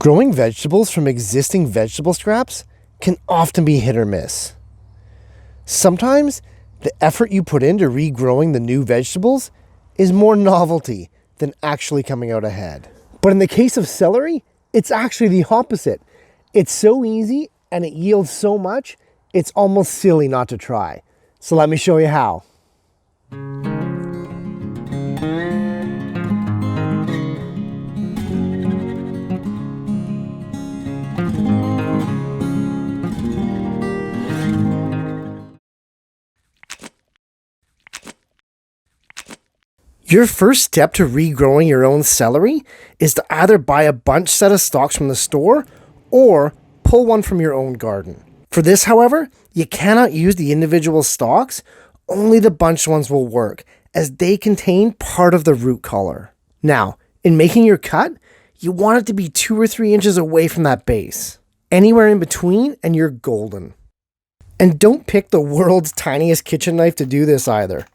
Growing vegetables from existing vegetable scraps can often be hit or miss. Sometimes the effort you put into regrowing the new vegetables is more novelty than actually coming out ahead. But in the case of celery, it's actually the opposite. It's so easy and it yields so much, it's almost silly not to try. So let me show you how. Your first step to regrowing your own celery is to either buy a bunch set of stalks from the store or pull one from your own garden. For this, however, you cannot use the individual stalks, only the bunched ones will work, as they contain part of the root collar. Now, in making your cut, you want it to be 2 or 3 inches away from that base. Anywhere in between and you're golden. And don't pick the world's tiniest kitchen knife to do this either.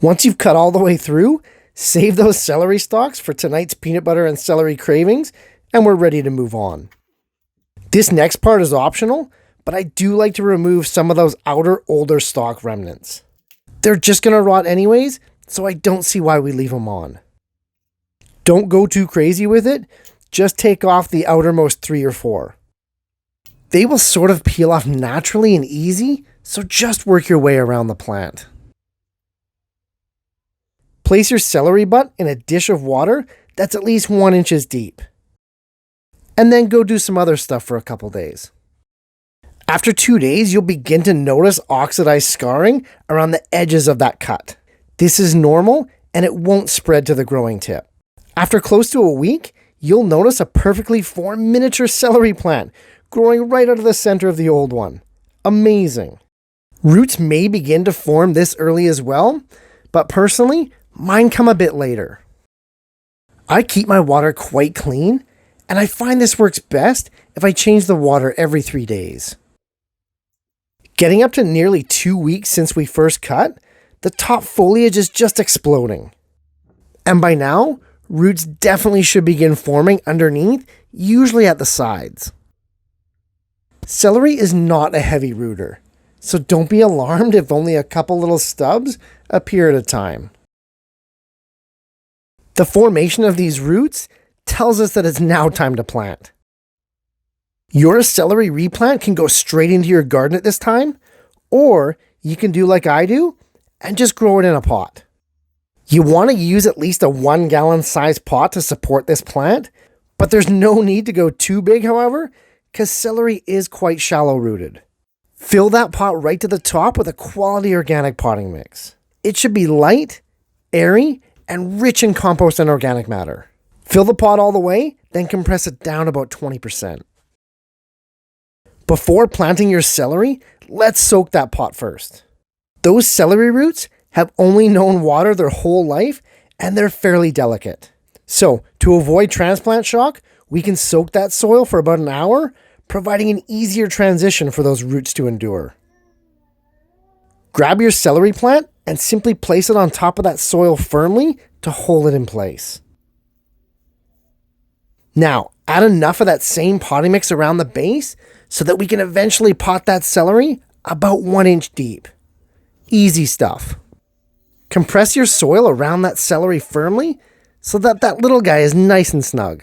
Once you've cut all the way through, save those celery stalks for tonight's peanut butter and celery cravings, and we're ready to move on. This next part is optional, but I do like to remove some of those outer older stalk remnants. They're just going to rot anyways, so I don't see why we leave them on. Don't go too crazy with it, just take off the outermost 3 or 4. They will sort of peel off naturally and easy, so just work your way around the plant. Place your celery butt in a dish of water that's at least 1 inch deep. And then go do some other stuff for a couple days. After 2 days, you'll begin to notice oxidized scarring around the edges of that cut. This is normal and it won't spread to the growing tip. After close to a week, you'll notice a perfectly formed miniature celery plant growing right out of the center of the old one. Amazing. Roots may begin to form this early as well, but personally, mine come a bit later. I keep my water quite clean, and I find this works best if I change the water every 3 days. Getting up to nearly 2 weeks since we first cut, the top foliage is just exploding. And by now, roots definitely should begin forming underneath, usually at the sides. Celery is not a heavy rooter, so don't be alarmed if only a couple little stubs appear at a time. The formation of these roots tells us that it's now time to plant. Your celery replant can go straight into your garden at this time, or you can do like I do and just grow it in a pot. You want to use at least a 1 gallon size pot to support this plant, but there's no need to go too big, however, because celery is quite shallow rooted. Fill that pot right to the top with a quality organic potting mix. It should be light, airy, and rich in compost and organic matter. Fill the pot all the way, then compress it down about 20%. Before planting your celery, let's soak that pot first. Those celery roots have only known water their whole life, and they're fairly delicate. So, to avoid transplant shock, we can soak that soil for about an hour, providing an easier transition for those roots to endure. Grab your celery plant and simply place it on top of that soil firmly to hold it in place. Now, add enough of that same potting mix around the base so that we can eventually pot that celery about 1 inch deep. Easy stuff. Compress your soil around that celery firmly so that that little guy is nice and snug.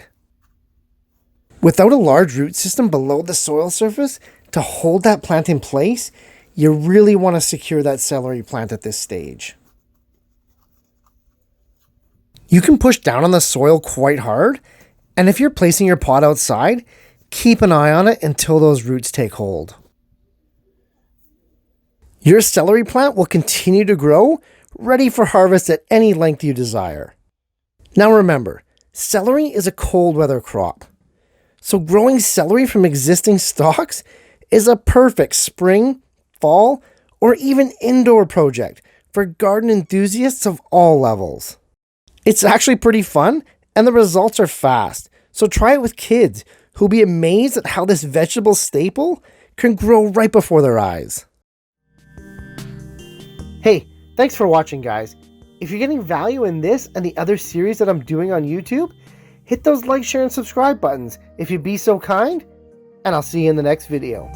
Without a large root system below the soil surface to hold that plant in place, you really want to secure that celery plant at this stage. You can push down on the soil quite hard, and if you're placing your pot outside, keep an eye on it until those roots take hold. Your celery plant will continue to grow, ready for harvest at any length you desire. Now remember, celery is a cold weather crop, so growing celery from existing stalks is a perfect spring, fall, or even indoor project for garden enthusiasts of all levels. It's actually pretty fun, and the results are fast, so try it with kids who'll be amazed at how this vegetable staple can grow right before their eyes. Hey, thanks for watching, guys. If you're getting value in this and the other series that I'm doing on YouTube, hit those like, share, and subscribe buttons if you'd be so kind, and I'll see you in the next video.